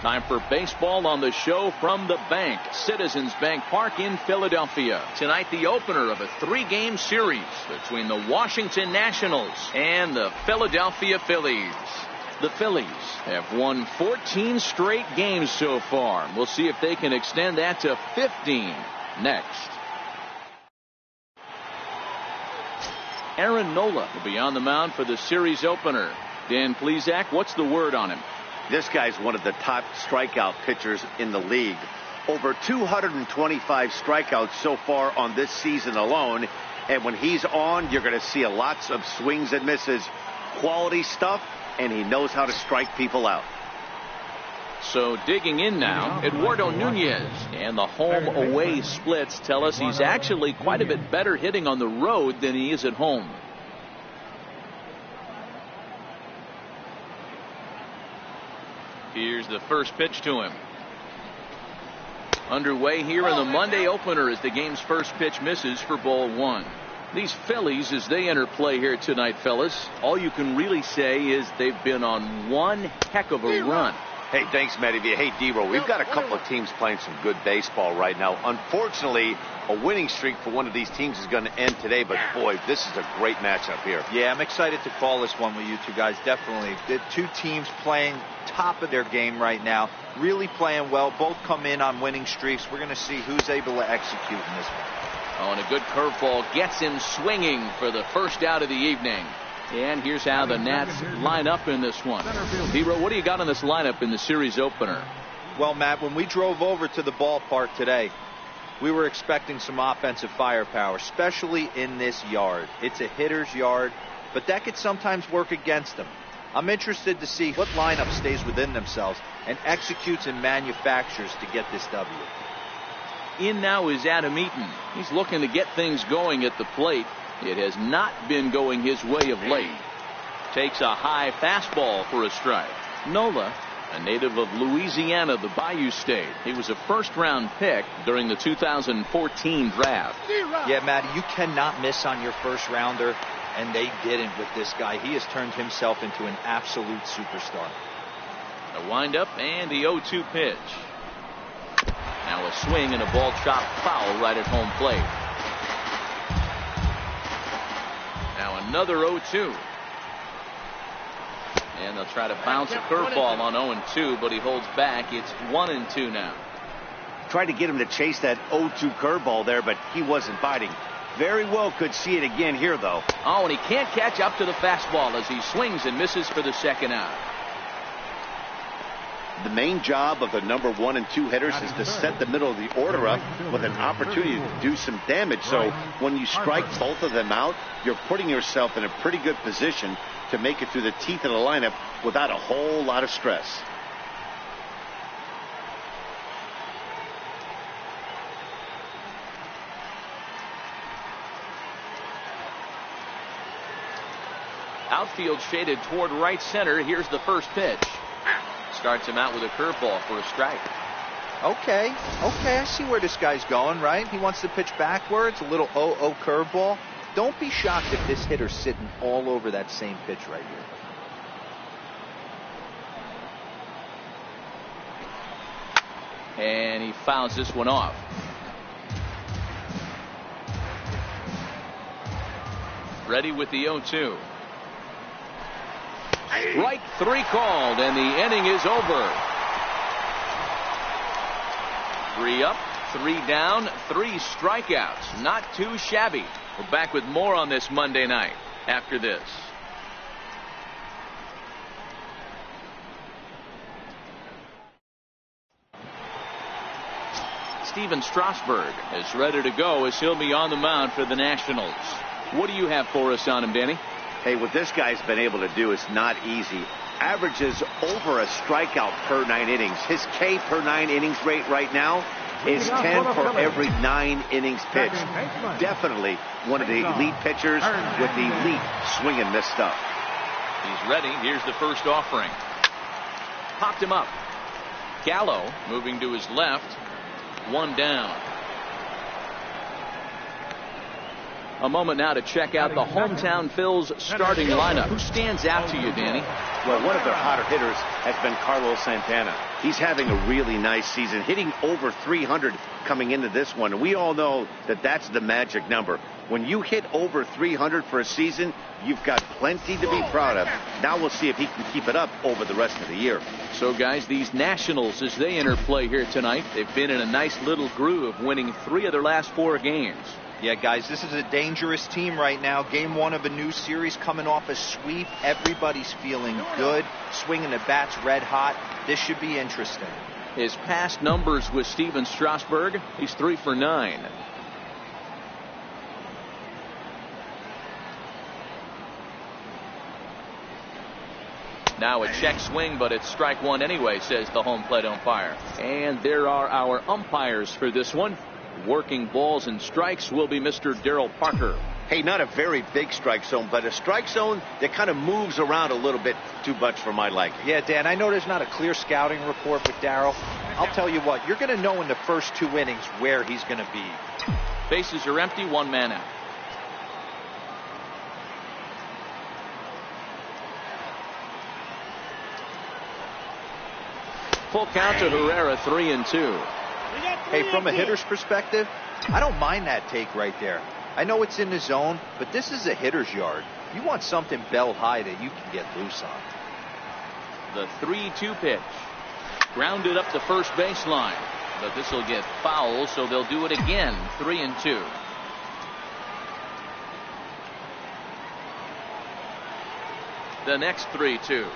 Time for baseball on the show from the bank. Citizens Bank Park in Philadelphia. Tonight, the opener of a 3-game series between the Washington Nationals and the Philadelphia Phillies. The Phillies have won 14 straight games so far. We'll see if they can extend that to 15 next. Aaron Nola will be on the mound for the series opener. Dan Plesac, what's the word on him? This guy's one of the top strikeout pitchers in the league. Over 225 strikeouts so far on this season alone. And when he's on, you're going to see lots of swings and misses. Quality stuff, and he knows how to strike people out. So digging in now, Eduardo Nunez. And the home-away splits tell us he's actually quite a bit better hitting on the road than he is at home. Here's the first pitch to him. Underway here in the Monday opener as the game's first pitch misses for ball 1. These Phillies, as they enter play here tonight, fellas, all you can really say is they've been on one heck of a run. Hey, thanks, Matty. Hey, D-Roll, we've got a couple of teams playing some good baseball right now. Unfortunately, a winning streak for one of these teams is going to end today, but boy, this is a great matchup here. Yeah, I'm excited to call this one with you two guys, definitely. The two teams playing top of their game right now, really playing well. Both come in on winning streaks. We're going to see who's able to execute in this one. Oh, and a good curveball gets him swinging for the first out of the evening. And here's how the Nats line up in this one. Hero, what do you got in this lineup in the series opener? Well, Matt, when we drove over to the ballpark today, we were expecting some offensive firepower, especially in this yard. It's a hitter's yard, but that could sometimes work against them. I'm interested to see what lineup stays within themselves and executes and manufactures to get this W. In now is Adam Eaton. He's looking to get things going at the plate. It has not been going his way of late. Takes a high fastball for a strike. Nola, a native of Louisiana, the Bayou State. He was a first-round pick during the 2014 draft. Yeah, Matty, you cannot miss on your first rounder, and they didn't with this guy. He has turned himself into an absolute superstar. A windup and the 0-2 pitch. Now a swing and a ball chopped foul right at home plate. Now another 0-2. And they'll try to bounce a curveball on 0-2, but he holds back. It's 1-2 now. Tried to get him to chase that 0-2 curveball there, but he wasn't biting. Very well could see it again here, though. Oh, and he can't catch up to the fastball as he swings and misses for the second out. The main job of the number 1 and 2 hitters is to set the middle of the order up with an opportunity to do some damage. So when you strike both of them out, you're putting yourself in a pretty good position to make it through the teeth of the lineup without a whole lot of stress. Outfield shaded toward right center. Here's the first pitch. Starts him out with a curveball for a strike. Okay, I see where this guy's going, right? He wants to pitch backwards, a little 0-0 curveball. Don't be shocked if this hitter's sitting all over that same pitch right here. And he fouls this one off. Ready with the 0-2. Strike 3 called, and the inning is over. 3 up, 3 down, 3 strikeouts. Not too shabby. We're back with more on this Monday night after this. Steven Strasburg is ready to go as he'll be on the mound for the Nationals. What do you have for us on him, Danny? Hey, what this guy's been able to do is not easy. Averages over a strikeout per 9 innings. His K per 9 innings rate right now is 10 for every 9 innings pitched. Definitely one of the elite pitchers with the elite swing and miss stuff. He's ready. Here's the first offering. Popped him up. Gallo moving to his left. 1 down. A moment now to check out the hometown Phils starting lineup. Who stands out to you, Danny? Well, one of their hotter hitters has been Carlos Santana. He's having a really nice season, hitting over 300 coming into this one. And we all know that that's the magic number. When you hit over 300 for a season, you've got plenty to be proud of. Now we'll see if he can keep it up over the rest of the year. So, guys, these Nationals, as they enter play here tonight, they've been in a nice little groove, winning 3 of their last 4 games. Yeah, guys, this is a dangerous team right now. Game 1 of a new series, coming off a sweep. Everybody's feeling good, swinging the bats red hot. This should be interesting. His past numbers with Steven Strasburg, he's 3 for 9. Now a check swing, but it's strike 1 anyway, says the home plate umpire. And there are our umpires for this one. Working balls and strikes will be Mr. Darryl Parker. Hey, not a very big strike zone, but a strike zone that kind of moves around a little bit too much for my liking. Yeah, Dan, I know there's not a clear scouting report with Darryl. I'll tell you what, you're going to know in the first 2 innings where he's going to be. Bases are empty, 1 man out. Full count to Herrera, 3-2. Hey, from a hitter's perspective, I don't mind that take right there. I know it's in the zone, but this is a hitter's yard. You want something belt high that you can get loose on. The 3-2 pitch. Grounded up the first baseline. But this will get foul, so they'll do it again. 3-2. The next 3-2.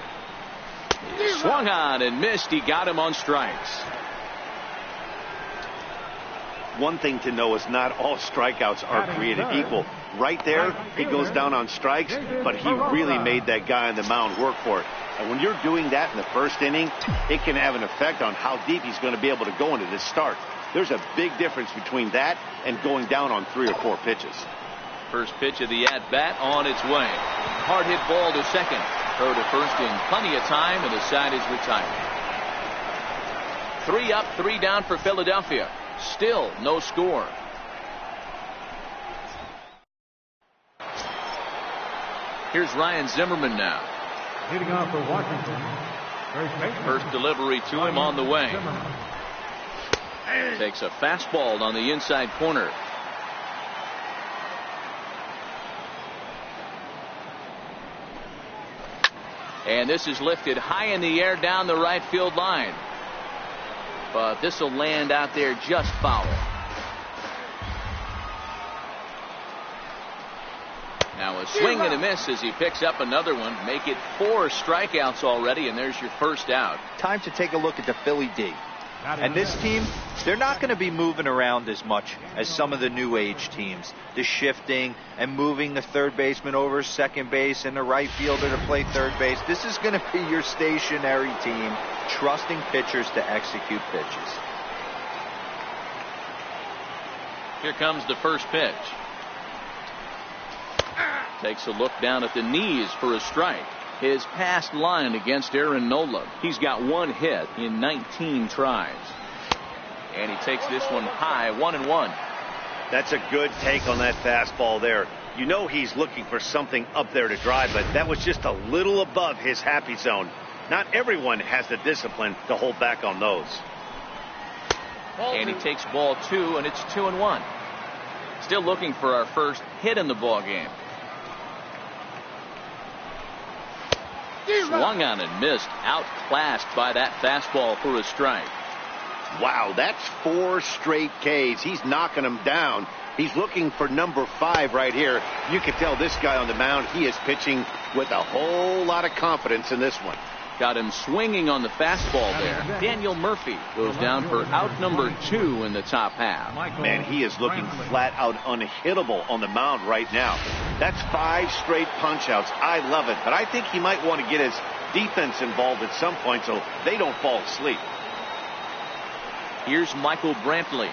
He swung on and missed. He got him on strikes. One thing to know is not all strikeouts are created equal. Right there, he goes down on strikes, but he really made that guy on the mound work for it. And when you're doing that in the first inning, it can have an effect on how deep he's going to be able to go into this start. There's a big difference between that and going down on 3 or 4 pitches. First pitch of the at-bat on its way. Hard hit ball to second. Throw to first in plenty of time, and the side is retired. 3 up, 3 down for Philadelphia. Still no score. Here's Ryan Zimmerman now. Leading off for Washington. First delivery to him on the way. Takes a fastball on the inside corner. And this is lifted high in the air down the right field line. But this will land out there just foul. Now a swing and a miss as he picks up another one. Make it 4 strikeouts already, and there's your first out. Time to take a look at the Philly D. And this team, they're not going to be moving around as much as some of the new age teams. The shifting and moving the third baseman over second base and the right fielder to play third base. This is going to be your stationary team, trusting pitchers to execute pitches. Here comes the first pitch. Takes a look down at the knees for a strike. His past line against Aaron Nola. He's got 1 hit in 19 tries. And he takes this one high, 1-1. That's a good take on that fastball there. You know he's looking for something up there to drive, but that was just a little above his happy zone. Not everyone has the discipline to hold back on those. And he takes ball 2, and it's 2-1. Still looking for our first hit in the ball game. Swung on and missed. Outclassed by that fastball for a strike. Wow, that's 4 straight Ks. He's knocking them down. He's looking for number 5 right here. You can tell this guy on the mound, he is pitching with a whole lot of confidence in this one. Got him swinging on the fastball there. Daniel Murphy goes down for out number 2 in the top half. Man, he is looking flat out unhittable on the mound right now. That's 5 straight punch outs. I love it, but I think he might want to get his defense involved at some point so they don't fall asleep. Here's Michael Brantley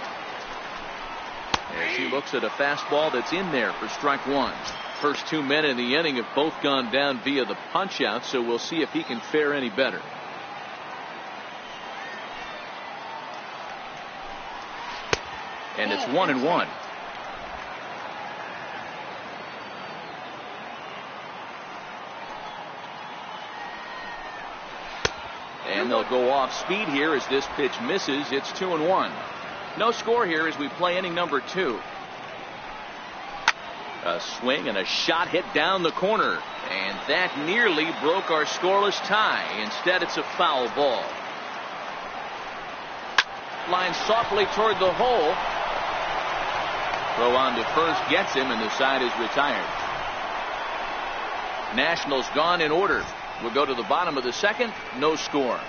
as he looks at a fastball that's in there for strike 1. First 2 men in the inning have both gone down via the punch out, so we'll see if he can fare any better. And it's 1-1. They'll go off speed here as this pitch misses. It's 2-1. No score here as we play inning number 2. A swing and a shot hit down the corner, and that nearly broke our scoreless tie. Instead, it's a foul ball. Line softly toward the hole. Throw on to first gets him, and the side is retired. Nationals gone in order. We'll go to the bottom of the second. No score.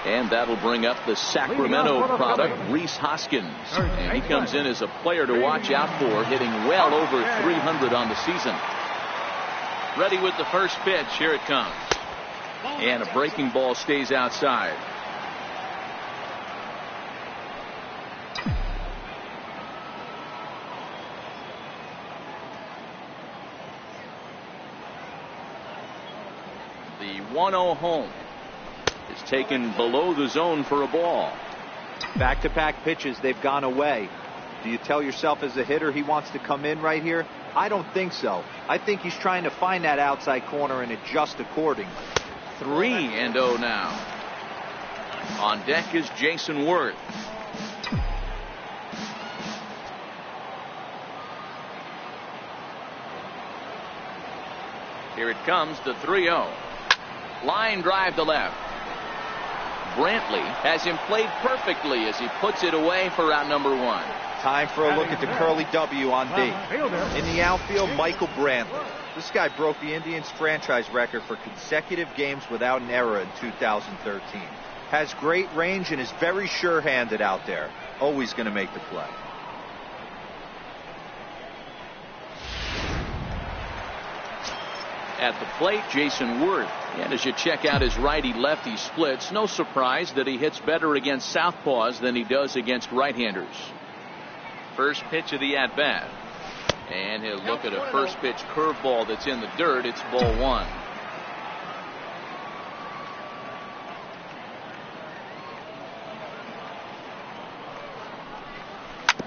And that'll bring up the Sacramento product, Rhys Hoskins. And he comes in as a player to watch out for, hitting well over 300 on the season. Ready with the first pitch. Here it comes. And a breaking ball stays outside. The 1-0 home is taken below the zone for a ball. Back-to-back pitches, they've gone away. Do you tell yourself as a hitter he wants to come in right here? I don't think so. I think he's trying to find that outside corner and adjust accordingly. 3-0 now. On deck is Jason Worth. Here it comes, the 3-0. Line drive to left. Brantley has him played perfectly as he puts it away for out number 1. Time for a look at the curly W on D. In the outfield, Michael Brantley. This guy broke the Indians franchise record for consecutive games without an error in 2013. Has great range and is very sure-handed out there. Always going to make the play. At the plate, Jason Worth. And as you check out his righty-lefty splits, no surprise that he hits better against southpaws than he does against right-handers. First pitch of the at-bat. And he'll look at a first pitch curveball that's in the dirt. It's ball 1.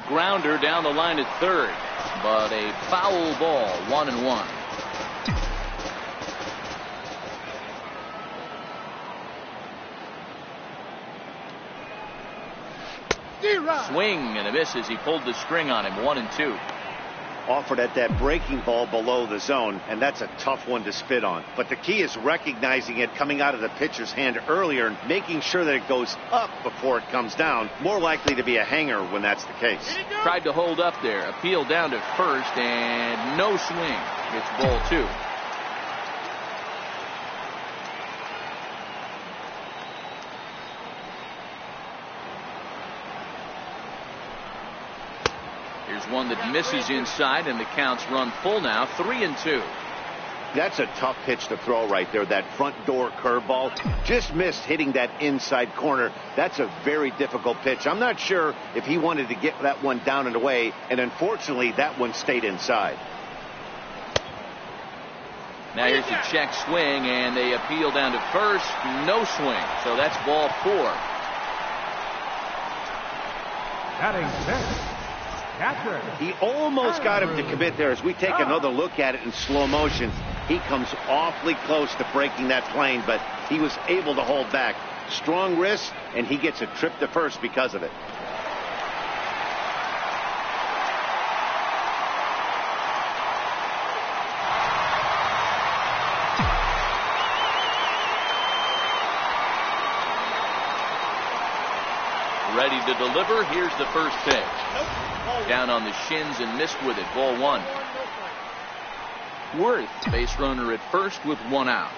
Grounder down the line at third. But a foul ball, 1-1. Swing and a miss as he pulled the string on him. 1-2. Offered at that breaking ball below the zone, and that's a tough one to spit on. But the key is recognizing it coming out of the pitcher's hand earlier and making sure that it goes up before it comes down. More likely to be a hanger when that's the case. Tried to hold up there. Appeal down to first, and no swing. It's ball 2. One that misses inside, and the count's run full now. 3-2. That's a tough pitch to throw right there. That front door curveball just missed hitting that inside corner. That's a very difficult pitch. I'm not sure if he wanted to get that one down and away, and unfortunately that one stayed inside. Now here's a check swing, and they appeal down to first. No swing, so that's ball 4. Batting 10. He almost got him to commit there. As we take another look at it in slow motion, he comes awfully close to breaking that plane, but he was able to hold back. Strong wrist, and he gets a trip to first because of it. Ready to deliver. Here's the first pitch. Down on the shins and missed with it. Ball 1. Worth, base runner at first with 1 out.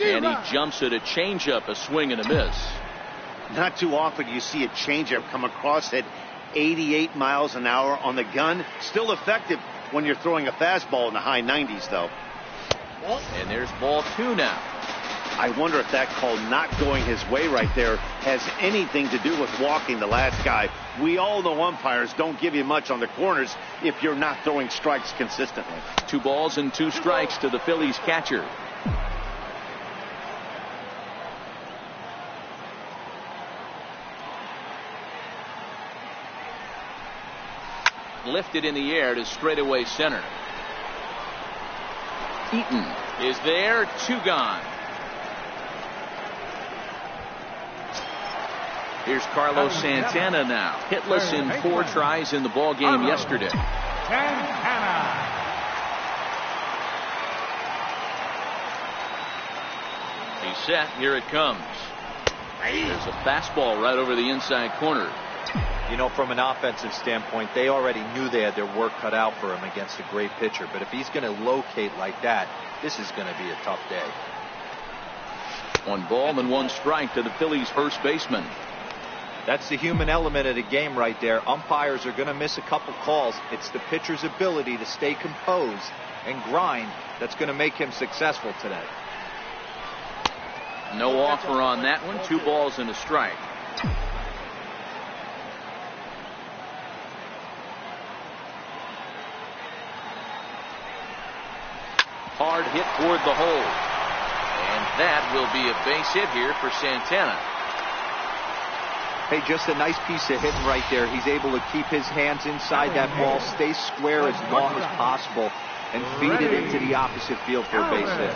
And he jumps at a changeup, a swing and a miss. Not too often you see a changeup come across at 88 miles an hour on the gun. Still effective when you're throwing a fastball in the high 90s, though. And there's ball 2 now. I wonder if that call not going his way right there has anything to do with walking the last guy. We all know umpires don't give you much on the corners if you're not throwing strikes consistently. 2 balls and 2 strikes to the Phillies catcher. lifted in the air to straightaway center. Eaton is there, 2 gone. Here's Carlos Santana now, hitless in 4 tries in the ball game yesterday. Santana. He's set. Here it comes. There's a fastball right over the inside corner. You know, from an offensive standpoint, they already knew they had their work cut out for him against a great pitcher. But if he's going to locate like that, this is going to be a tough day. 1 ball and 1 strike to the Phillies first baseman. That's the human element of the game right there. Umpires are going to miss a couple calls. It's the pitcher's ability to stay composed and grind that's going to make him successful today. No offer on that one. 2 balls and a strike. Hard hit toward the hole. And that will be a base hit here for Santana. Hey, just a nice piece of hitting right there. He's able to keep his hands inside that ball, stay square as long as possible, and feed it into the opposite field for a base hit.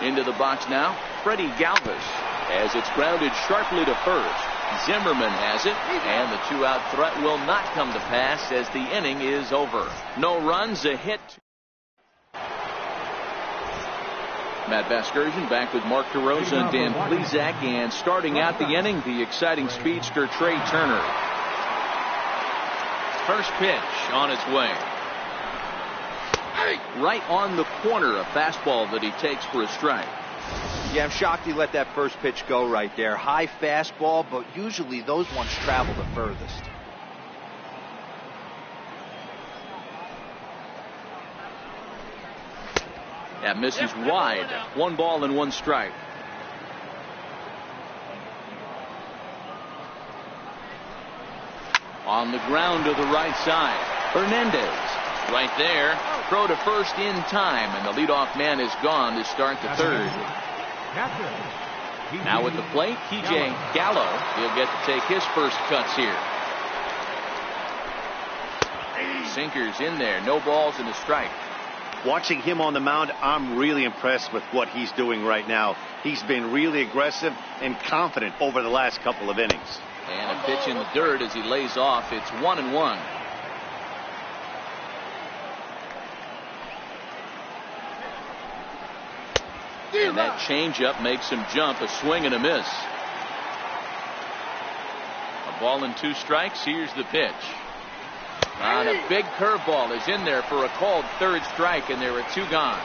Into the box now, Freddie Galvis, as it's grounded sharply to first. Zimmerman has it, and the 2-out threat will not come to pass as the inning is over. No runs, a hit. Matt Vasgersian back with Mark DeRosa and Dan Plesac, and starting out the inning, the exciting speedster Trey Turner. First pitch on its way. Right on the corner, a fastball that he takes for a strike. Yeah, I'm shocked he let that first pitch go right there. High fastball, but usually those ones travel the furthest. That misses wide. 1 ball and 1 strike. On the ground to the right side. Hernandez right there. Throw to first in time, and the leadoff man is gone to start the 3rd. Now at the plate, TJ Gallo. He'll get to take his first cuts here. Sinkers in there. No balls and a strike. Watching him on the mound, I'm really impressed with what he's doing right now. He's been really aggressive and confident over the last couple of innings. And a pitch in the dirt as he lays off. It's 1-1. And that changeup makes him jump. A swing and a miss. A ball and 2 strikes. Here's the pitch. And a big curveball is in there for a called 3rd strike, and there are 2 gone.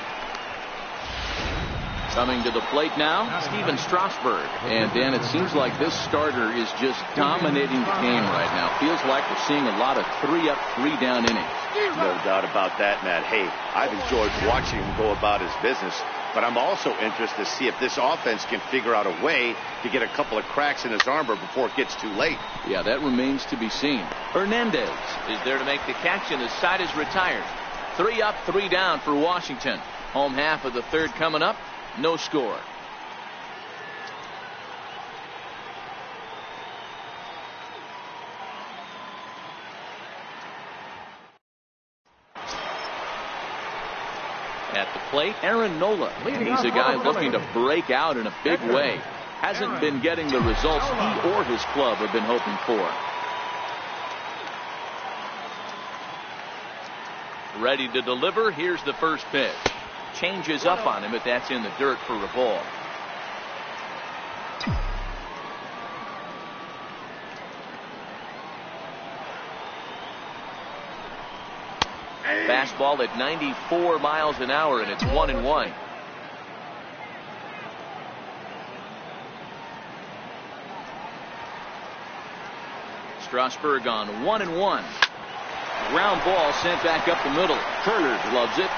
Coming to the plate now, Steven Strasburg. And Dan, it seems like this starter is just dominating the game right now. Feels like we're seeing a lot of 3-up, 3-down innings. No doubt about that, Matt. Hey, I've enjoyed watching him go about his business, but I'm also interested to see if this offense can figure out a way to get a couple of cracks in his armor before it gets too late. Yeah, that remains to be seen. Hernandez is there to make the catch, and the side is retired. 3 up, 3 down for Washington. Home half of the 3rd coming up. No score. At the plate, Aaron Nola. And he's a guy looking to break out in a big way. Hasn't been getting the results he or his club have been hoping for. Ready to deliver. Here's the first pitch. Changes up on him, but that's in the dirt for a ball. Fastball at 94 miles an hour, and it's 1-1. Strasburg on 1-1. Ground ball sent back up the middle. Turner gloves it.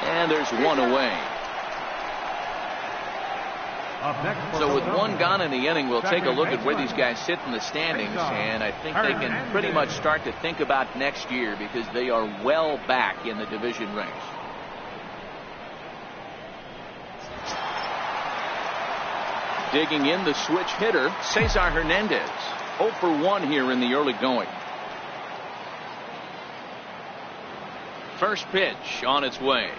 And there's 1 away. Up next So with one gone in the inning, we'll take a look at where these guys sit in the standings, and I think they can pretty much start to think about next year because they are well back in the division race. Digging in, the switch hitter, Cesar Hernandez. 0 for 1 here in the early going. First pitch on its way.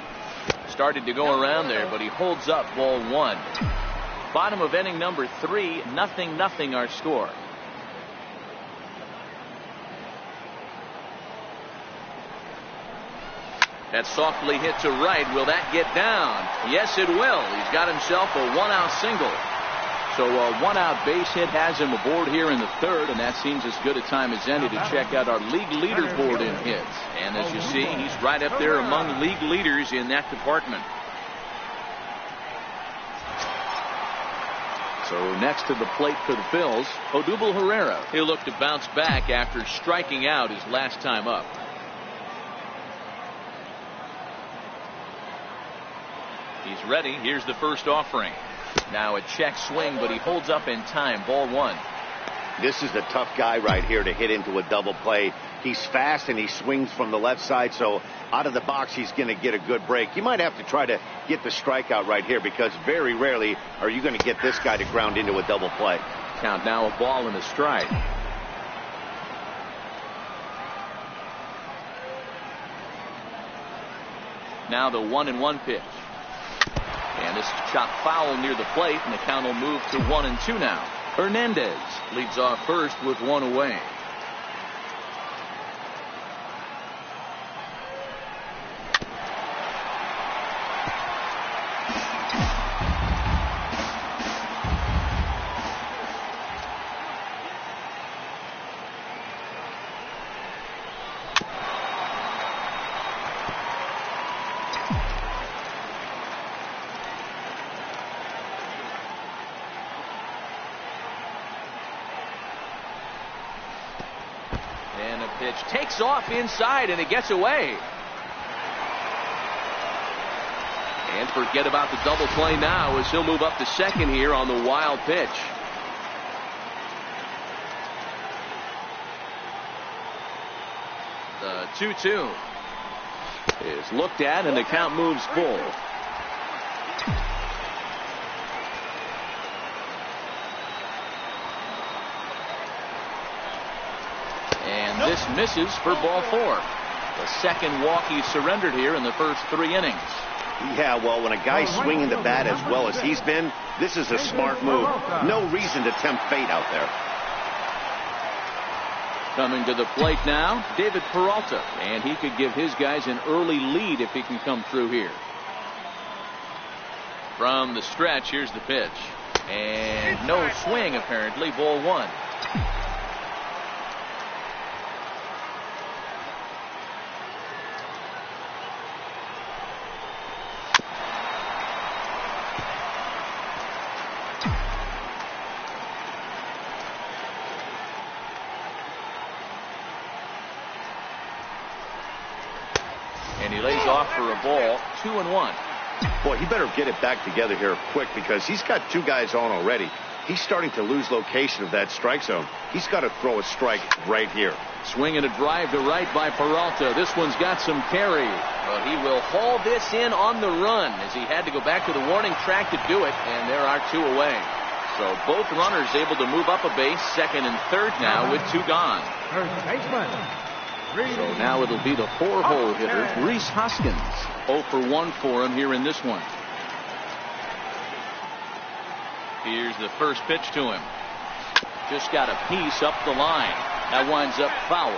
Started to go around there, but he holds up, ball 1. Bottom of inning number 3, 0-0 our score. That softly hit to right. Will that get down? Yes, it will. He's got himself a 1-out single. So a 1-out base hit has him aboard here in the 3rd, and that seems as good a time as any to check out our league leaderboard in hits. And as you see, he's right up there among league leaders in that department. So next to the plate for the Phils, Odubel Herrera. He'll look to bounce back after striking out his last time up. He's ready. Here's the first offering. Now a check swing, but he holds up in time. Ball 1. This is the tough guy right here to hit into a double play. He's fast and he swings from the left side, so out of the box he's going to get a good break. You might have to try to get the strikeout right here because very rarely are you going to get this guy to ground into a double play. Count now, a ball and a strike. Now the 1-1 pitch. And this is chopped foul near the plate, and the count will move to 1-2 now. Hernandez leads off first with 1 away. Pitch takes off inside and it gets away. And forget about the double play now as he'll move up to second here on the wild pitch. The 2-2 is looked at and the count moves full. This misses for ball 4. The second walk he's surrendered here in the first 3 innings. Yeah, well, when a guy's swinging the bat as well as he's been, this is a smart move. No reason to tempt fate out there. Coming to the plate now, David Peralta, and he could give his guys an early lead if he can come through here. From the stretch, here's the pitch. And no swing, apparently, ball 1. And he lays off for a ball. 2-1. Boy, he better get it back together here quick because he's got 2 guys on already. He's starting to lose location of that strike zone. He's got to throw a strike right here. Swing and a drive to right by Peralta. This one's got some carry. But he will haul this in on the run as he had to go back to the warning track to do it. And there are 2 away. So both runners able to move up a base, second and third now with 2 gone. First baseman. So now it'll be the 4-hole hitter, Rhys Hoskins. 0 for 1 for him here in this one. Here's the first pitch to him. Just got a piece up the line. That winds up foul.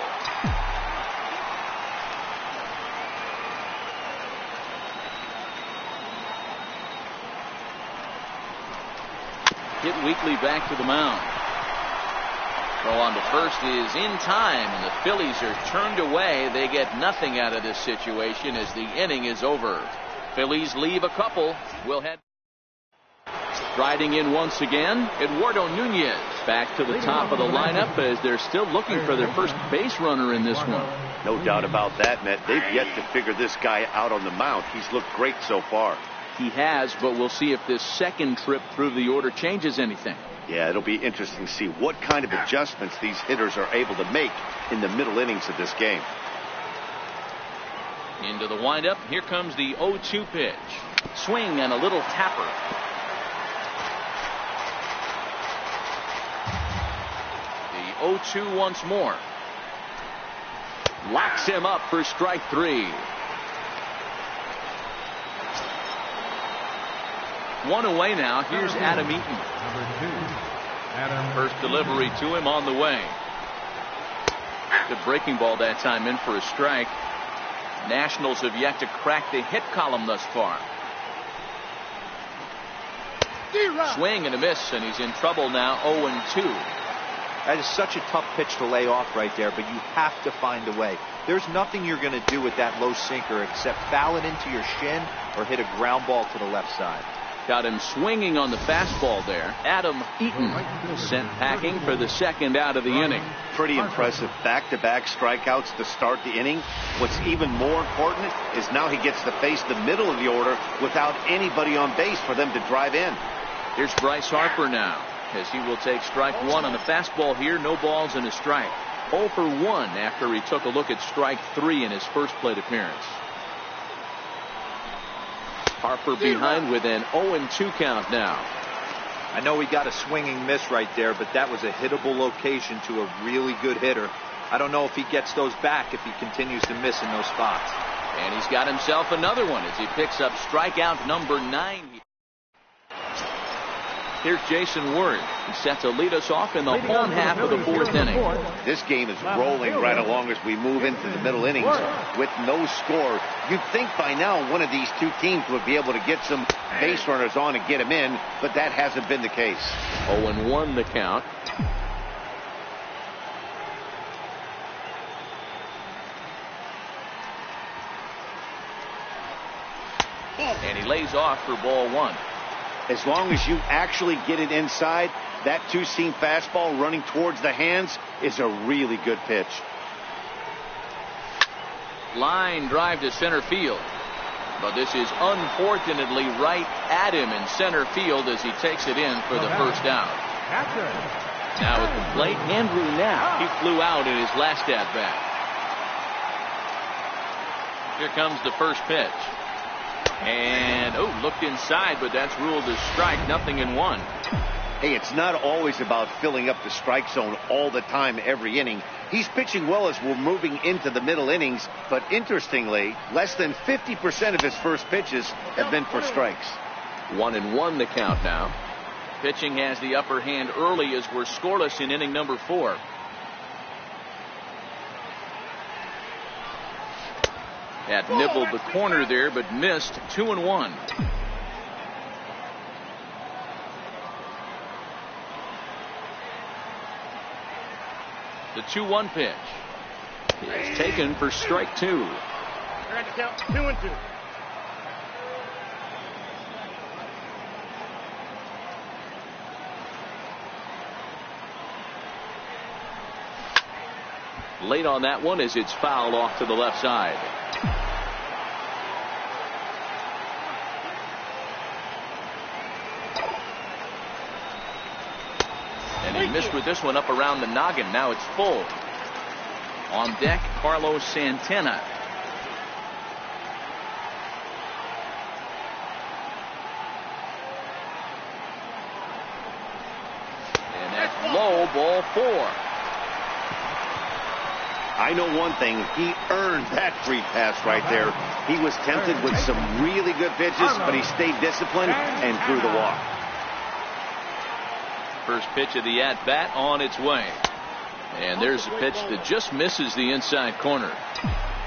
Hit Weekly back to the mound. Throw on to first is in time, and the Phillies are turned away. They get nothing out of this situation as the inning is over. Phillies leave a couple. We'll head. Riding in once again, Eduardo Nunez back to the top of the lineup as they're still looking for their first base runner in this one. No doubt about that, Matt. They've yet to figure this guy out on the mound. He's looked great so far. He has, but we'll see if this second trip through the order changes anything. Yeah, it'll be interesting to see what kind of adjustments these hitters are able to make in the middle innings of this game. Into the windup. Here comes the 0-2 pitch. Swing and a little tapper. The 0-2 once more. Locks him up for strike 3. One away now. Here's Adam Eaton. Number 2, Adam. First delivery to him on the way. Good breaking ball that time, in for a strike. Nationals have yet to crack the hit column thus far. Swing and a miss, and he's in trouble now. 0-2. That is such a tough pitch to lay off right there, but you have to find a way. There's nothing you're going to do with that low sinker except foul it into your shin or hit a ground ball to the left side. Got him swinging on the fastball there. Adam Eaton sent packing for the second out of the inning. Pretty impressive back-to-back strikeouts to start the inning. What's even more important is now he gets to face the middle of the order without anybody on base for them to drive in. Here's Bryce Harper now, as he will take strike 1 on the fastball here. No balls and a strike. 0 for 1 after he took a look at strike 3 in his first plate appearance. Harper behind with an 0-2 count now. I know he got a swinging miss right there, but that was a hittable location to a really good hitter. I don't know if he gets those back if he continues to miss in those spots. And he's got himself another one as he picks up strikeout number 9. Here's Jason Ward. He's set to lead us off in the home half of the 4th inning. This game is rolling right along as we move into the middle innings with no score. You'd think by now one of these two teams would be able to get some base runners on and get them in, but that hasn't been the case. 0-1 the count. And he lays off for ball 1. As long as you actually get it inside, that two-seam fastball running towards the hands is a really good pitch. Line drive to center field. But this is unfortunately right at him in center field as he takes it in for the first out. Now at the plate, Andrew Knapp. He flew out in his last at-bat. Here comes the first pitch. And, looked inside, but that's ruled as strike. 0-1. Hey, it's not always about filling up the strike zone all the time every inning. He's pitching well as we're moving into the middle innings, but interestingly, less than 50% of his first pitches have been for strikes. 1-1 the count now. Pitching has the upper hand early as we're scoreless in inning number 4. That nibbled the corner there, but missed. 2-1. The 2-1 pitch is taken for strike 2. You're at the count. 2-2. Late on that one as it's fouled off to the left side. And he missed with this one up around the noggin. Now it's full. On deck, Carlos Santana. And that's low, ball 4. I know one thing. He earned that free pass right there. He was tempted with some really good pitches, but he stayed disciplined and threw the walk. First pitch of the at-bat on its way. And there's a pitch that just misses the inside corner.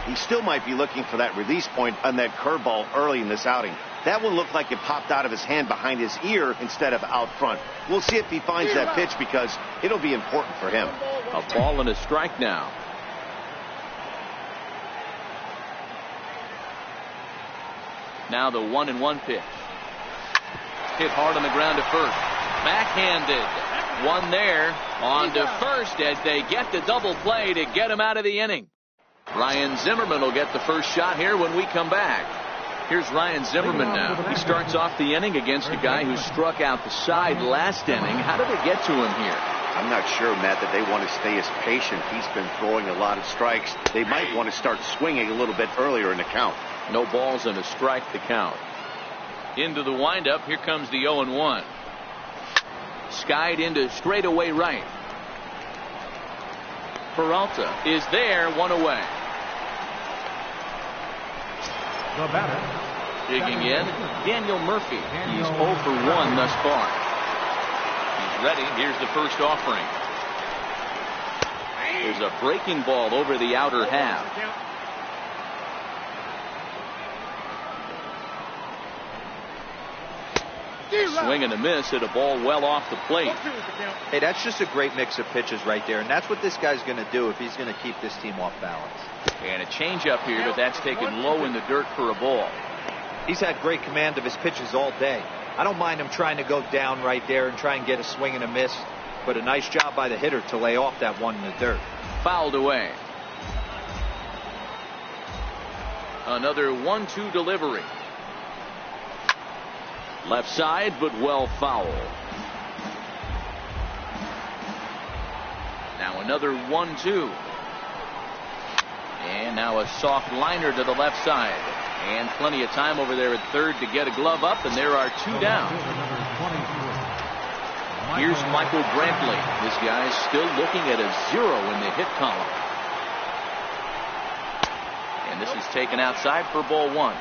He still might be looking for that release point on that curveball early in this outing. That one looked like it popped out of his hand behind his ear instead of out front. We'll see if he finds that pitch because it'll be important for him. A ball and a strike now. Now the 1-1 pitch. Hit hard on the ground to first. Backhanded. One there. On to first as they get the double play to get him out of the inning. Ryan Zimmerman will get the first shot here when we come back. Here's Ryan Zimmerman now. He starts off the inning against a guy who struck out the side last inning. How did they get to him here? I'm not sure, Matt, that they want to stay as patient. He's been throwing a lot of strikes. They might want to start swinging a little bit earlier in the count. No balls and a strike the count. Into the windup. Here comes the 0-1. Skied into straightaway right. Peralta is there, one away. The batter. Digging in, Daniel Murphy. He's 0 for 1 thus far. He's ready. Here's the first offering. There's a breaking ball over the outer half. Swing and a miss at a ball well off the plate. Hey, that's just a great mix of pitches right there, and that's what this guy's going to do if he's going to keep this team off balance. And a changeup here, but that's taken low in the dirt for a ball. He's had great command of his pitches all day. I don't mind him trying to go down right there and try and get a swing and a miss, but a nice job by the hitter to lay off that one in the dirt. Fouled away. Another 1-2 delivery. Left side, but well foul. Now another 1-2. And now a soft liner to the left side. And plenty of time over there at third to get a glove up, and there are 2 down. Here's Michael Brantley. This guy's still looking at a 0 in the hit column. And this is taken outside for ball 1.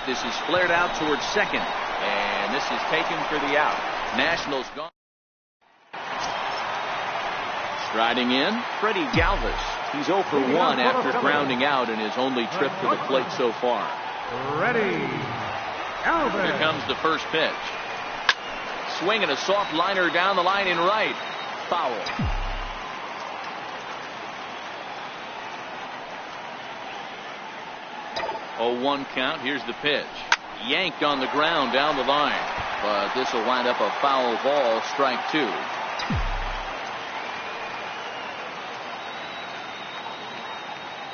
This is flared out towards second, and this is taken for the out. Nationals gone. Striding in, Freddie Galvis. He's 0 for 1 after grounding out in his only trip to the plate so far. Ready. Galvis. Here comes the first pitch. Swinging a soft liner down the line in right. Foul. 0-1 count. Here's the pitch. Yanked on the ground down the line. But this will wind up a foul ball. Strike 2.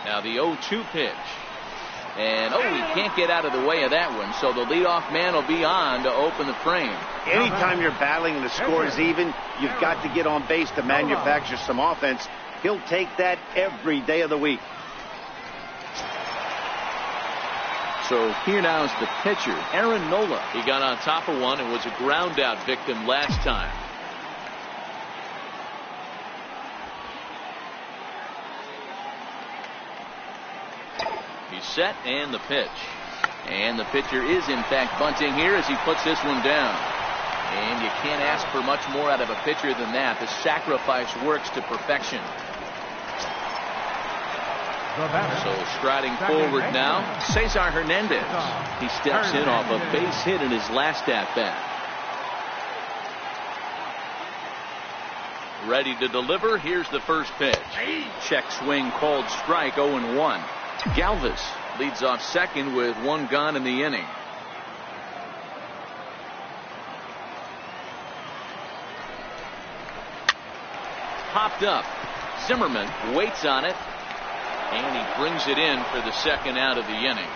Now the 0-2 pitch. And, he can't get out of the way of that one. So the leadoff man will be on to open the frame. Anytime you're battling and the score is even, you've got to get on base to manufacture some offense. He'll take that every day of the week. So here now is the pitcher, Aaron Nola. He got on top of one and was a ground out victim last time. He's set, and the pitch. And the pitcher is in fact bunting here as he puts this one down. And you can't ask for much more out of a pitcher than that. The sacrifice works to perfection. So striding forward now, Cesar Hernandez. He steps in off a base hit in his last at-bat. Ready to deliver. Here's the first pitch. Check swing called strike. 0-1. Galvis leads off second with 1 gone in the inning. Popped up. Zimmerman waits on it. And he brings it in for the second out of the inning.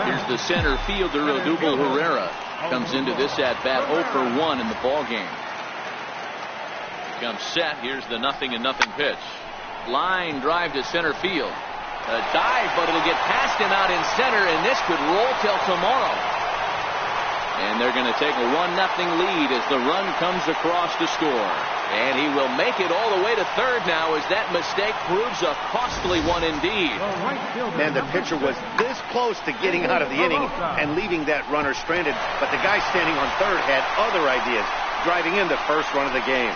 Here's the center fielder, Odubel Herrera. Comes into this at-bat 0 for 1 in the ballgame. Comes set. Here's the 0-0 pitch. Line drive to center field. A dive, but it'll get past him out in center, and this could roll till tomorrow. And they're going to take a 1-0 lead as the run comes across to score. And he will make it all the way to third now as that mistake proves a costly one indeed. And the pitcher was this close to getting out of the inning and leaving that runner stranded. But the guy standing on third had other ideas, driving in the first run of the game.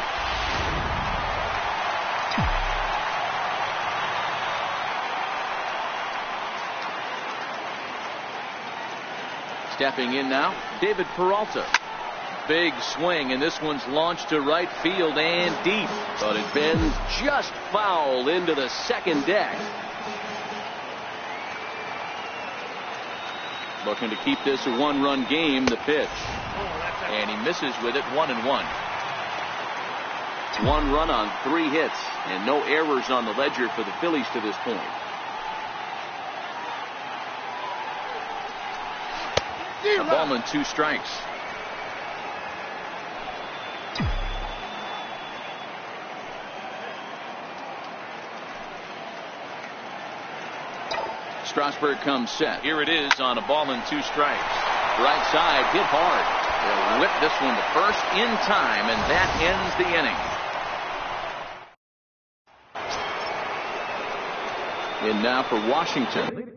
Stepping in now, David Peralta. Big swing, and this one's launched to right field and deep. But it bends just foul into the second deck. Looking to keep this a 1-run game, the pitch. And he misses with it, 1-1. 1 run on 3 hits and no errors on the ledger for the Phillies to this point. A ball and 2 strikes. Strasburg comes set. Here it is on a ball and 2 strikes. Right side, hit hard. They'll whip this one to first in time, and that ends the inning. And now for Washington.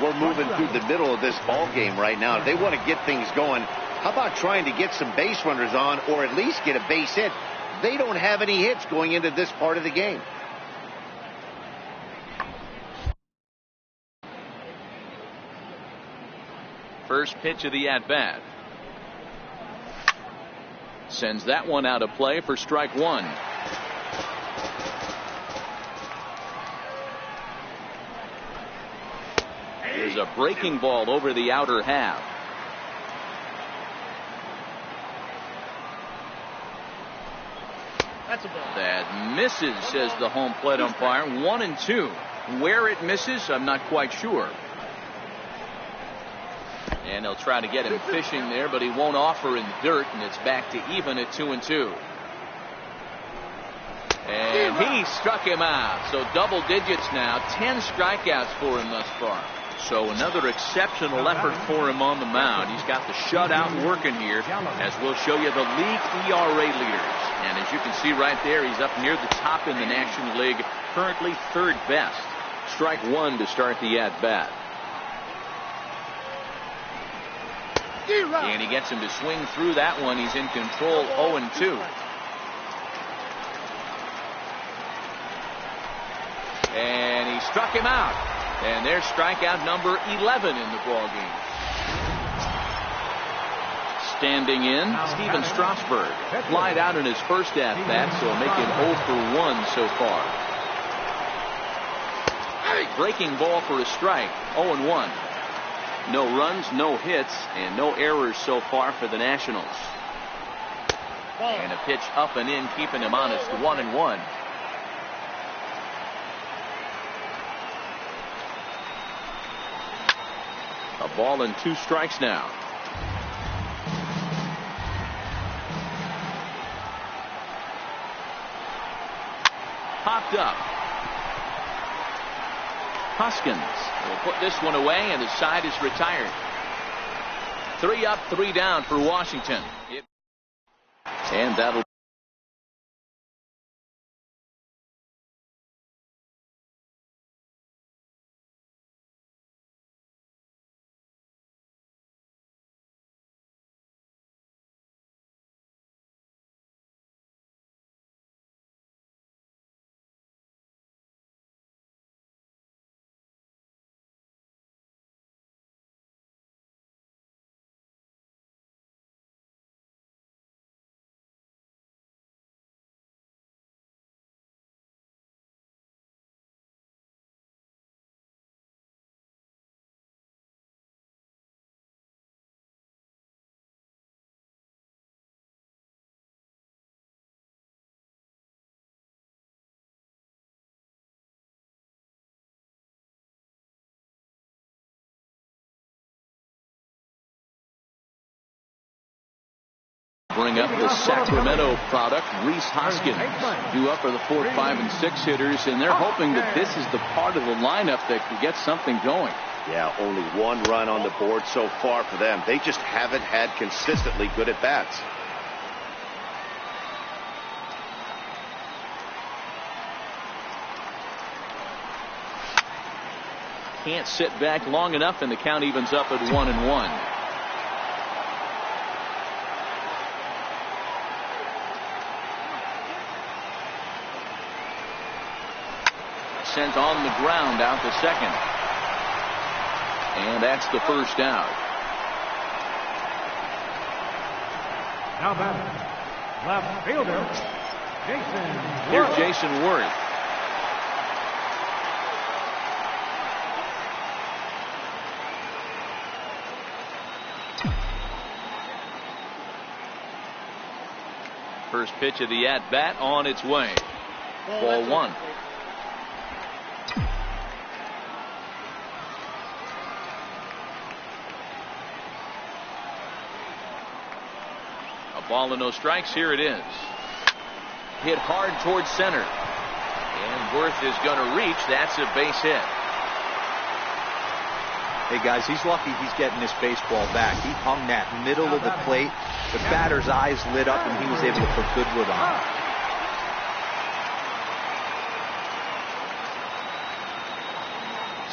We're moving through the middle of this ball game right now. If they want to get things going, how about trying to get some base runners on, or at least get a base hit? They don't have any hits going into this part of the game. First pitch of the at-bat. Sends that one out of play for strike 1. There's a breaking ball over the outer half. That's a ball. That misses, says the home plate umpire. 1-2. Where it misses, I'm not quite sure. And he'll try to get him fishing there, but he won't offer in the dirt, and it's back to even at 2-2. And he struck him out. So double digits now. 10 strikeouts for him thus far. So another exceptional effort for him on the mound. He's got the shutout working here, as we'll show you the league ERA leaders. And as you can see right there, he's up near the top in the National League, currently 3rd best. Strike 1 to start the at-bat. And he gets him to swing through that one. He's in control, 0-2. And he struck him out. And there's strikeout number 11 in the ball game. Standing in, Steven Strasburg. Flied out in his first at-bat, so make him 0 for 1 so far. Breaking ball for a strike, 0-1. No runs, no hits, and no errors so far for the Nationals. And a pitch up and in, keeping him honest, 1-1. A ball and 2 strikes now. Popped up. Hoskins will put this one away, and the side is retired. 3 up, 3 down for Washington. And that'll bring up the Sacramento product, Rhys Hoskins, due up for the 4, 5, and 6 hitters, and they're hoping that this is the part of the lineup that can get something going. Yeah, only 1 run on the board so far for them. They just haven't had consistently good at-bats. Can't sit back long enough, and the count evens up at 1-1. Sent on the ground out to second. And that's the first out. Now batting, left fielder, Jason Worth. Here's Jason Worth. first pitch of the at-bat on its way. Ball one. A ball and no strikes. Here it is. Hit hard towards center. And Worth is going to reach. That's a base hit. Hey guys, he's lucky he's getting this baseball back. He hung that middle of the plate. The batter's eyes lit up and he was able to put good wood on it.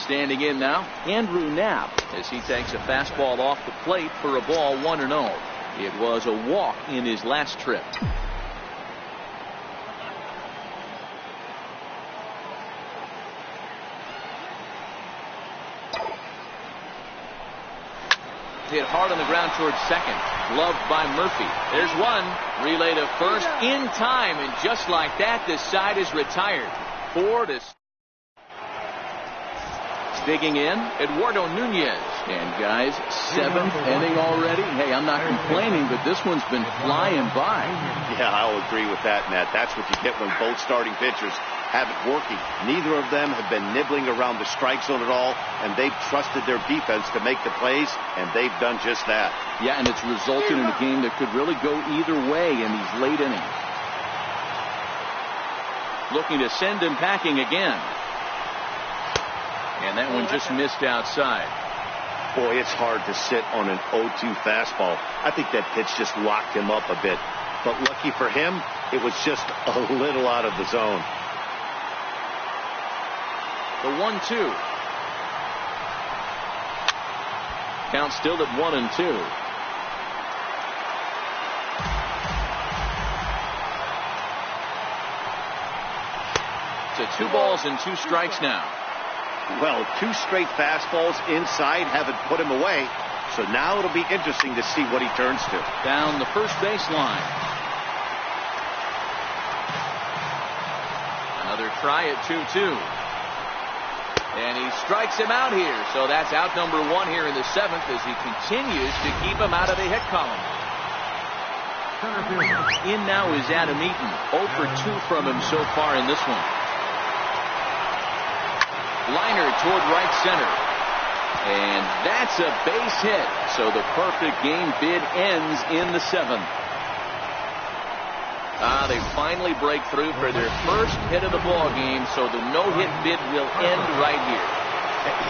Standing in now, Andrew Knapp, as he takes a fastball off the plate for a ball 1-0. It was a walk in his last trip. Hit hard on the ground towards second. Gloved by Murphy. There's one. Relay to first in time, and just like that, this side is retired. 4-0. Digging in, Eduardo Nunez. And guys, 7th inning already. Hey, I'm not complaining, but this one's been flying by. Yeah, I'll agree with that, Matt. That's what you get when both starting pitchers have it working. Neither of them have been nibbling around the strike zone at all, and they've trusted their defense to make the plays, and they've done just that. Yeah, and it's resulted in a game that could really go either way in these late innings. Looking to send him packing again. And that one just missed outside. Boy, it's hard to sit on an 0-2 fastball. I think that pitch just locked him up a bit. But lucky for him, it was just a little out of the zone. The 1-2. Count still at 1-2. To 2 balls and 2 strikes now. Well, 2 straight fastballs inside haven't put him away. So now it'll be interesting to see what he turns to. Down the first baseline. Another try at 2-2. And he strikes him out here. So that's out number 1 here in the 7th as he continues to keep him out of the hit column. In now is Adam Eaton. 0 for 2 from him so far in this one. Liner toward right center. And that's a base hit. So the perfect game bid ends in the 7th. They finally break through for their first hit of the ball game, so the no-hit bid will end right here.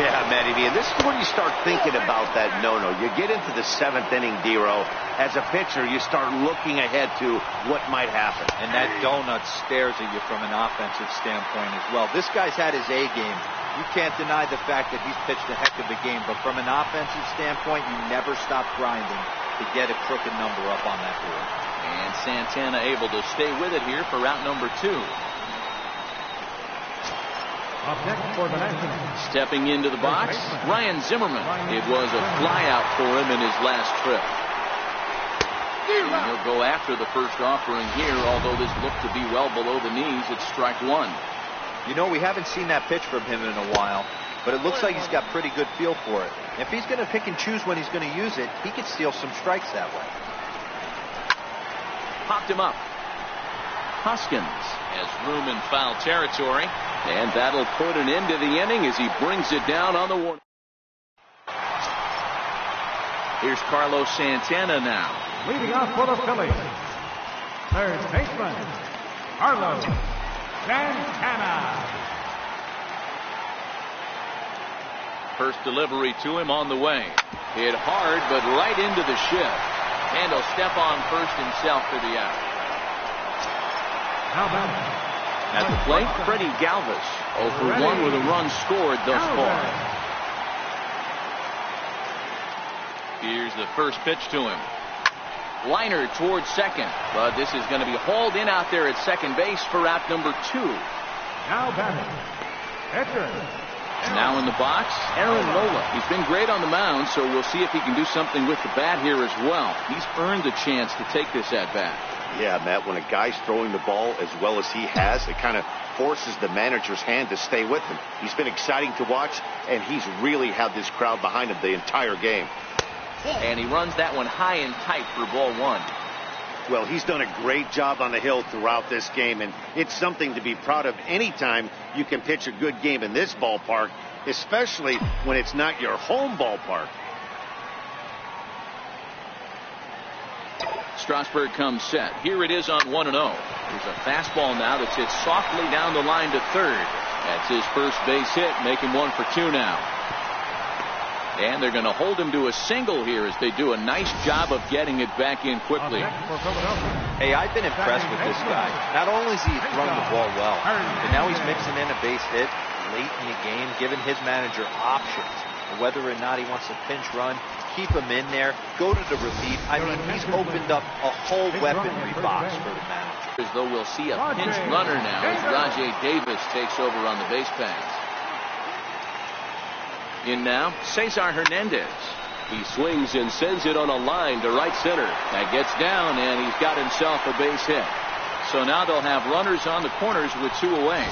Yeah, Matty V, this is where you start thinking about that no-no. You get into the 7th inning, D-Row. As a pitcher, you start looking ahead to what might happen. And that donut stares at you from an offensive standpoint as well. This guy's had his A game. You can't deny the fact that he's pitched a heck of a game, but from an offensive standpoint, you never stop grinding to get a crooked number up on that board. And Santana able to stay with it here for route number 2. Up next for the Nationals. Stepping into the box, Ryan Zimmerman. It was a flyout for him in his last trip. And he'll go after the first offering here, although this looked to be well below the knees. It's strike 1. You know, we haven't seen that pitch from him in a while, but it looks like he's got pretty good feel for it. If he's going to pick and choose when he's going to use it, he could steal some strikes that way. Popped him up. Hoskins has room in foul territory, and that'll put an end to the inning as he brings it down on the warning. Here's Carlos Santana now. Leading off for the Phillies, third baseman, Carlos Santana. First delivery to him on the way. Hit hard, but right into the shift. And he'll step on first himself for the out. At the plate, Freddie Galvis. 0 for 1 with a run scored thus far. Here's the first pitch to him. Liner towards second, but this is going to be hauled in out there at second base for out number 2. Now batting, pitcher. Now in the box, Aaron Nola. He's been great on the mound, so we'll see if he can do something with the bat here as well. He's earned the chance to take this at bat. Yeah, Matt, when a guy's throwing the ball as well as he has, it kind of forces the manager's hand to stay with him. He's been exciting to watch, and he's really had this crowd behind him the entire game. And he runs that one high and tight for ball 1. Well, he's done a great job on the hill throughout this game, and it's something to be proud of anytime you can pitch a good game in this ballpark, especially when it's not your home ballpark. Strasburg comes set. Here it is on 1-0. There's a fastball now that's hit softly down the line to third. That's his first base hit, making 1 for 2 now. And they're going to hold him to a single here as they do a nice job of getting it back in quickly. Hey, I've been impressed with this guy. Not only is he throwing the ball well, but now he's mixing in a base hit late in the game, giving his manager options. Whether or not he wants a pinch run, keep him in there, go to the relief. I mean, he's opened up a whole weaponry box for the manager. As though we'll see a pinch runner now as Rajay Davis takes over on the base pass. In now, Cesar Hernandez. He swings and sends it on a line to right center. That gets down, and he's got himself a base hit. So now they'll have runners on the corners with 2 away.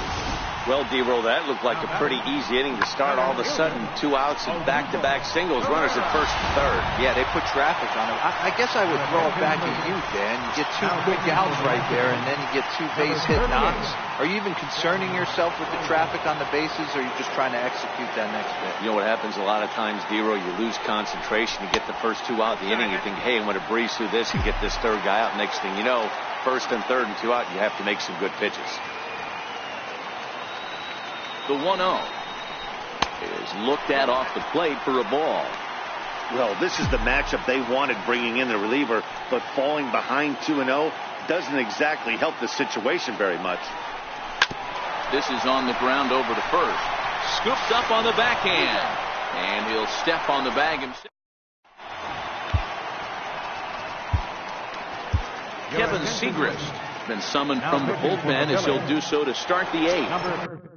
Well, D-Roll, that looked like a pretty easy inning to start. All of a sudden, 2 outs and back-to-back singles. Runners at first and third. Yeah, they put traffic on him. I guess I would throw it back at you, Dan. You get 2 quick outs right there, and then you get 2 base hit knocks. Are you even concerning yourself with the traffic on the bases, or are you just trying to execute that next bit? You know what happens a lot of times, D-Roll? You lose concentration. You get the first 2 out in the inning. You think, hey, I'm going to breeze through this and get this third guy out. Next thing you know, first and third and 2 out, you have to make some good pitches. The 1-0 is looked at off the plate for a ball. Well, this is the matchup they wanted, bringing in the reliever, but falling behind 2-0 doesn't exactly help the situation very much. This is on the ground over to first. Scooped up on the backhand, and he'll step on the bag himself. Kevin Segrist been summoned from the bullpen as he'll do so to start the 8th.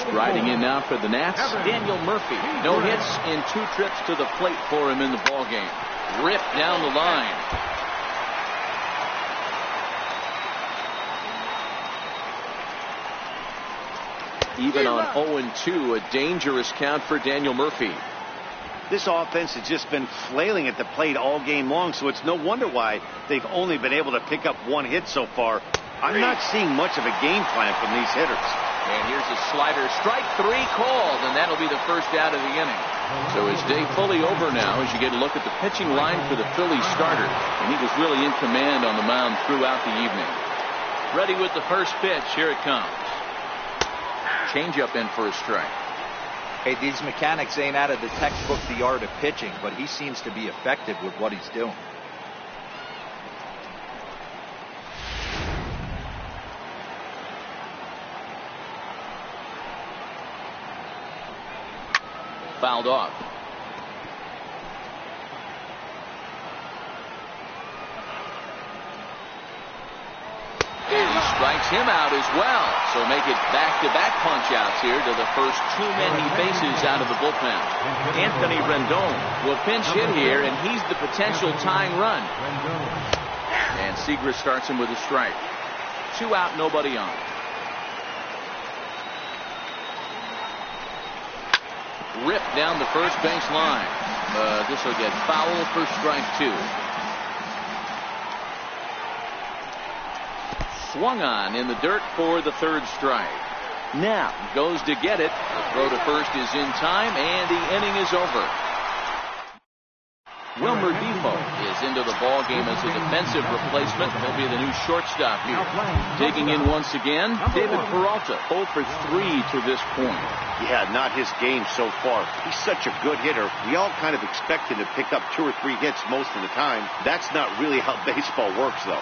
Striding in now for the Nats, Daniel Murphy. No hits in 2 trips to the plate for him in the ballgame. Ripped down the line. Even on 0-2, a dangerous count for Daniel Murphy. This offense has just been flailing at the plate all game long, so it's no wonder why they've only been able to pick up 1 hit so far. I'm not seeing much of a game plan from these hitters. And here's a slider. Strike 3 called, and that'll be the first out of the inning. So his day fully over now as you get a look at the pitching line for the Phillies starter. And he was really in command on the mound throughout the evening. Ready with the first pitch. Here it comes. Changeup in for a strike. Hey, these mechanics ain't out of the textbook, The Art of Pitching, but he seems to be effective with what he's doing. Fouled off. And he strikes him out as well. So make it back-to-back punch-outs here to the first 2 men he faces out of the bullpen. Anthony Rendon will pinch hit here, and he's the potential tying run. And Seager starts him with a strike. 2 out, nobody on. Ripped down the first base line. This will get foul for strike 2. Swung on in the dirt for the 3rd strike. Now goes to get it. The throw to first is in time, and the inning is over. Wilmer Depot is into the ball game as a defensive replacement. He'll be the new shortstop here. Digging in once again, David Peralta, 0 for 3 to this point. Yeah, not his game so far. He's such a good hitter. We all kind of expect him to pick up 2 or 3 hits most of the time. That's not really how baseball works, though.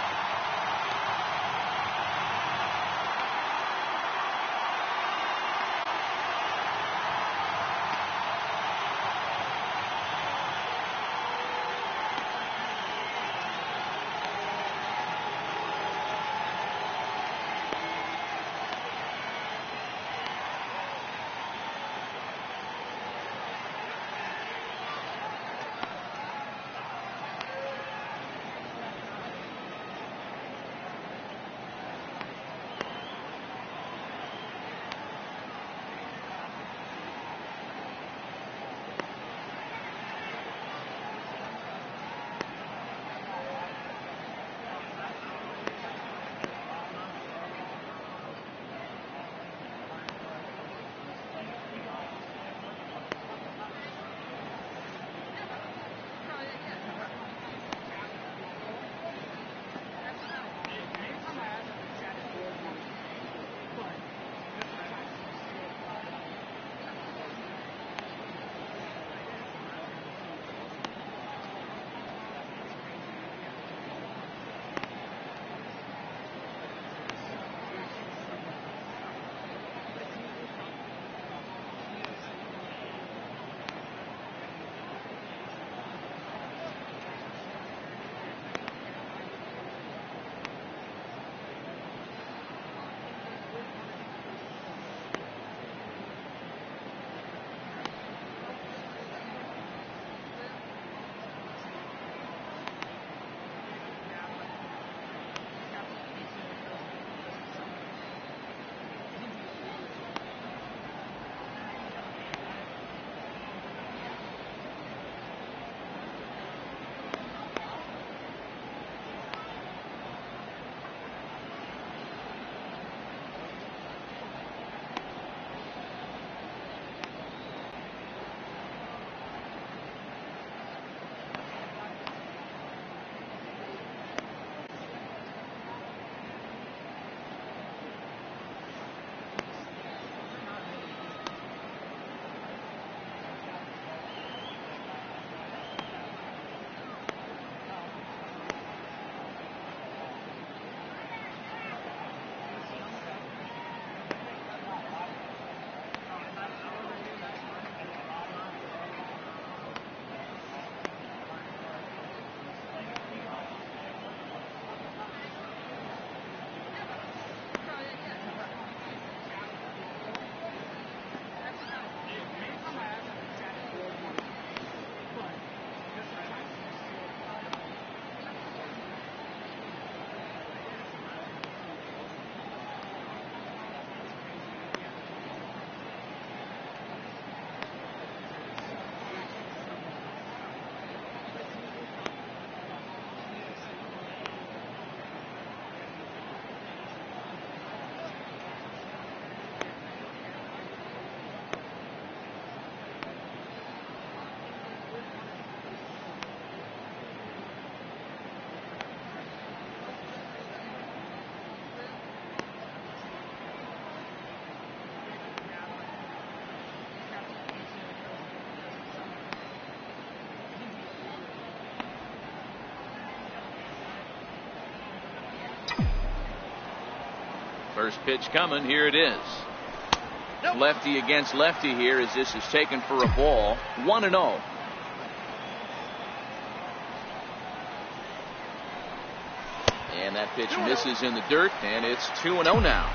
First pitch coming. Here it is. Lefty against lefty here as this is taken for a ball. 1-0. And that pitch misses in the dirt, and it's 2-0 now.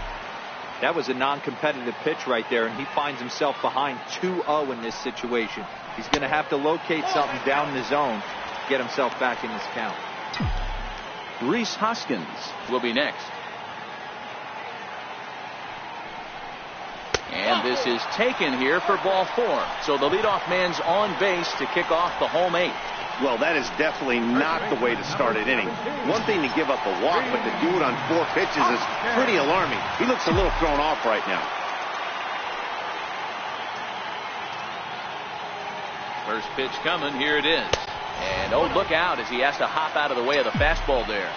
That was a non-competitive pitch right there, and he finds himself behind 2-0 in this situation. He's going to have to locate something down in the zone to get himself back in this count. Rhys Hoskins will be next. And this is taken here for ball 4. So the leadoff man's on base to kick off the home 8th. Well, that is definitely not the way to start an inning. One thing to give up a walk, but to do it on 4 pitches is pretty alarming. He looks a little thrown off right now. First pitch coming. Here it is. And oh, look out as he has to hop out of the way of the fastball there.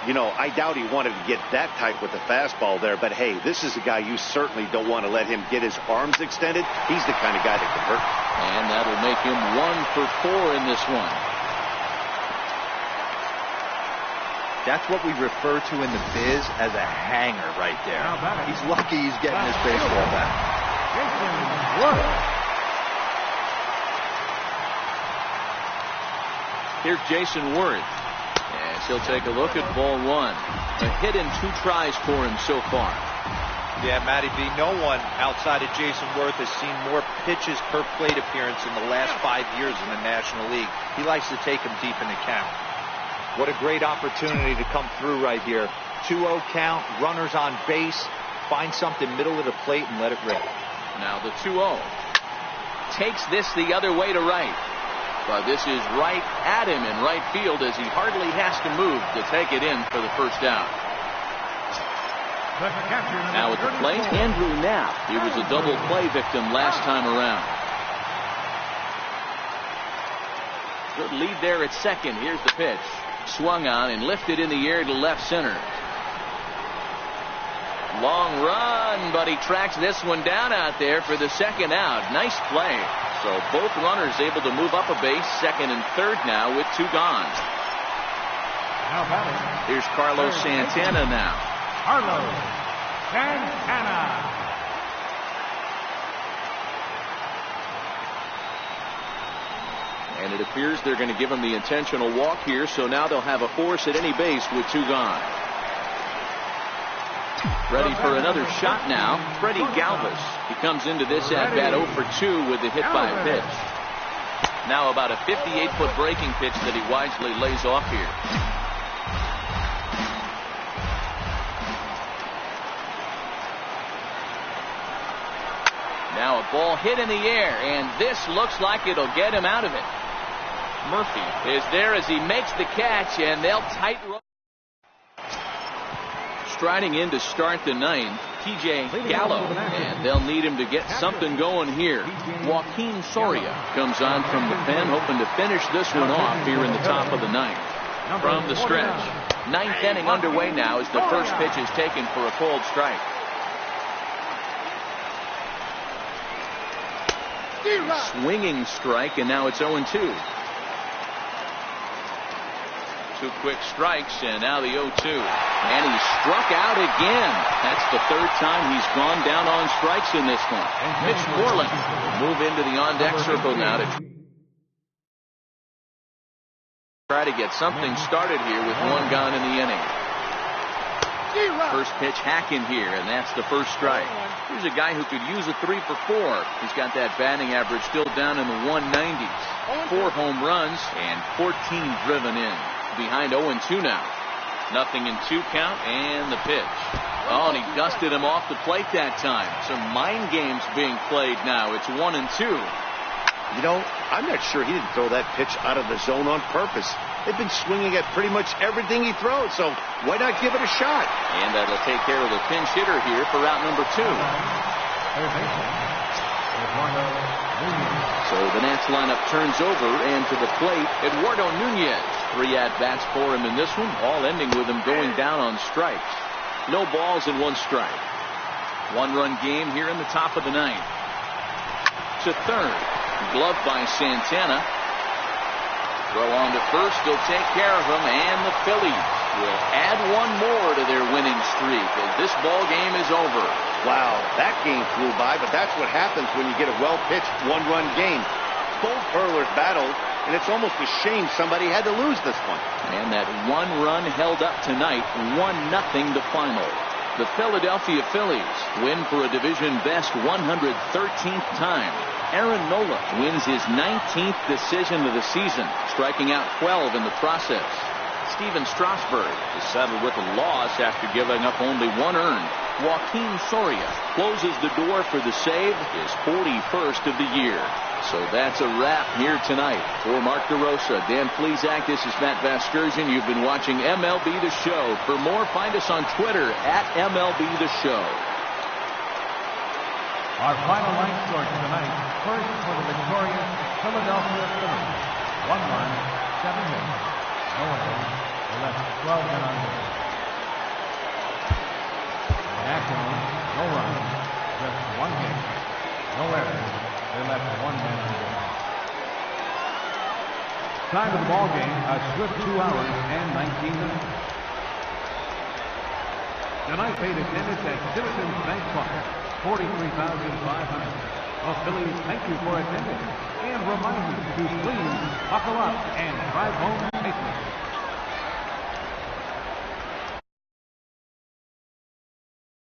You know, I doubt he wanted to get that tight with the fastball there, but hey, this is a guy you certainly don't want to let him get his arms extended. He's the kind of guy that can hurt. And that'll make him 1 for 4 in this one. That's what we refer to in the biz as a hanger right there. He's lucky he's getting his baseball back. Here's Jason Worth. And he'll take a look at ball 1. A hit in 2 tries for him so far. Yeah, Matty B, no one outside of Jason Worth has seen more pitches per plate appearance in the last 5 years in the National League. He likes to take them deep in the count. What a great opportunity to come through right here. 2-0 count, runners on base. Find something middle of the plate and let it rip. Now the 2-0. Takes this the other way to right. But this is right at him in right field as he hardly has to move to take it in for the first out. Now at the plate, Andrew Knapp. He was a double play victim last time around. Good lead there at second. Here's the pitch. Swung on and lifted in the air to left center. Long run, but he tracks this one down out there for the second out. Nice play. So both runners able to move up a base, second and third now with 2 gone. Here's Carlos Santana now. Carlos Santana. And it appears they're going to give him the intentional walk here, so now they'll have a force at any base with 2 gone. Ready for another shot now, Freddie Galvis. He comes into this at-bat 0 for 2 with the hit by pitch. Now about a 58-foot breaking pitch that he wisely lays off here. Now a ball hit in the air, and this looks like it'll get him out of it. Murphy is there as he makes the catch, and they'll tight rope. Striding in to start the 9th, T.J. Gallo, and they'll need him to get something going here. Joaquin Soria comes on from the pen, hoping to finish this one off here in the top of the 9th. From the stretch, 9th inning underway now as the first pitch is taken for a cold strike. Swinging strike, and now it's 0-2. 2 quick strikes, and now the 0-2. And he struck out again. That's the 3rd time he's gone down on strikes in this one. Mitch Moreland will move into the on-deck circle now to try to get something started here with 1 gone in the inning. First pitch hacking here, and that's the first strike. Here's a guy who could use a 3 for 4. He's got that batting average still down in the 190s. 4 home runs and 14 driven in. Behind 0-2 now. Nothing in 2 count, and the pitch. Oh, and he dusted him off the plate that time. Some mind games being played now. It's 1-2. You know, I'm not sure he didn't throw that pitch out of the zone on purpose. They've been swinging at pretty much everything he throws, so why not give it a shot? And that'll take care of the pinch hitter here for route number 2. So the Nats lineup turns over, and to the plate, Eduardo Nunez. 3 at-bats for him in this one, all ending with him going down on strikes. No balls and 1 strike. 1-run game here in the top of the 9th. To third. Gloved by Santana. Throw on to first. They'll take care of him, and the Phillies will add one more to their winning streak as this ball game is over. Wow, that game flew by, but that's what happens when you get a well-pitched one-run game. Both hurlers battled, and it's almost a shame somebody had to lose this one. And that one run held up tonight, 1-0 the final. The Philadelphia Phillies win for a division best 113th time. Aaron Nola wins his 19th decision of the season, striking out 12 in the process. Steven Strasburg is settled with a loss after giving up only one earned. Joaquin Soria closes the door for the save, his 41st of the year. So that's a wrap here tonight. For Mark DeRosa, Dan Plesac, this is Matt Vasgersian. You've been watching MLB The Show. For more, find us on Twitter at MLB The Show. Our final line score tonight. First for the victorious Philadelphia Phillies. 1 run, 7 hits. No errors. They left 12 men on base. Nationals, no runs, just 1 hit. No errors. They left 1 man on base. Time of the ball game, a swift 2 hours and 19 minutes. Tonight paid attendance at Citizens Bank Park, 43,500. Well, Phillies, thank you for attending, and remind you to please buckle up and drive home